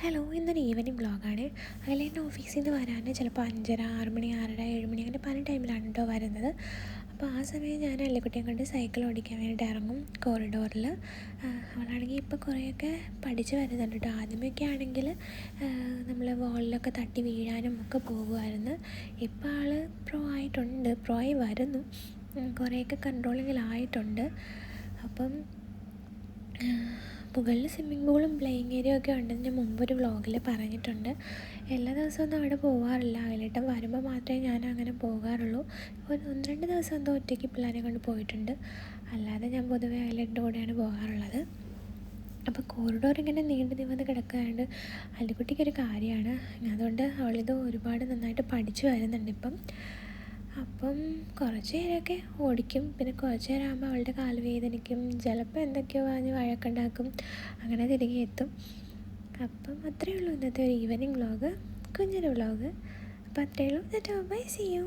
Hello, ഇന്നൊരു evening വ്ളോഗാണ്. അഖിലേട്ടൻ ഓഫീസിൽ നിന്ന് വരാൻ ചിലപ്പോൾ 5:30, 6 മണി, 6:30, 7 മണി അങ്ങനെ പല ടൈമിലാണ് കേട്ടോ വരുന്നത്. അപ്പോൾ ആ സമയം ഞാൻ അല്ലിക്കുട്ടിയെ കൊണ്ട് സൈക്കിൾ ഓടിക്കാൻ വേണ്ടിയിട്ട് ഇറങ്ങും കോറിഡോറിൽ. അവളാണെങ്കിൽ ഇപ്പോൾ കുറേയൊക്കെ പഠിച്ച് വരുന്നുണ്ട് കേട്ടോ. ആദ്യമൊക്കെ ആണെങ്കിൽ നമ്മൾ വോളിലൊക്കെ തട്ടി വീഴാനും ഒക്കെ പോകുമായിരുന്നു. ഇപ്പോൾ ആൾ പ്രോ ആയി വരുന്നു. കുറേയൊക്കെ കൺട്രോളിങ്ങിലായിട്ടുണ്ട്. അപ്പം മുകളിൽ സ്വിമ്മിംഗ് പൂളും പ്ലേയിങ് ഏരിയ ഒക്കെ ഉണ്ടെന്ന് ഞാൻ മുമ്പൊരു വ്ളോഗിൽ പറഞ്ഞിട്ടുണ്ട്. എല്ലാ ദിവസമൊന്നും അവിടെ പോകാറില്ല. അഖിലേട്ടൻ വരുമ്പോൾ മാത്രമേ ഞാൻ അങ്ങനെ പോകാറുള്ളൂ. 1-2 ദിവസം എന്തോ ഒറ്റയ്ക്ക് പിള്ളേരെ കൊണ്ട് പോയിട്ടുണ്ട്. അല്ലാതെ ഞാൻ പൊതുവേ അഖിലേട്ടൻ്റെ കൂടെയാണ് പോകാറുള്ളത്. അപ്പോൾ കോറിഡോർ ഇങ്ങനെ നീണ്ടു നിവർന്ന് കിടക്കാണ്ട് അല്ലിക്കുട്ടിക്കൊരു കാര്യമാണ്. അതുകൊണ്ട് അവളിത് ഒരുപാട് നന്നായിട്ട് പഠിച്ചു വരുന്നുണ്ട് ഇപ്പം. അപ്പം കുറച്ച് നേരമൊക്കെ ഓടിക്കും, പിന്നെ കുറച്ച് നേരം ആകുമ്പോൾ അവളുടെ കാല് വേദനിക്കും, ചിലപ്പോൾ എന്തൊക്കെയോ പറഞ്ഞ് വഴക്കുണ്ടാക്കും, അങ്ങനെ തിരികെ എത്തും. അപ്പം അത്രയേ ഉള്ളൂ ഇന്നത്തെ ഒരു ഈവനിങ് വ്ളോഗ്, കുഞ്ഞൊരു വ്ളോഗ്. അപ്പം അത്രയേ ഉള്ളൂ. Bye, see U.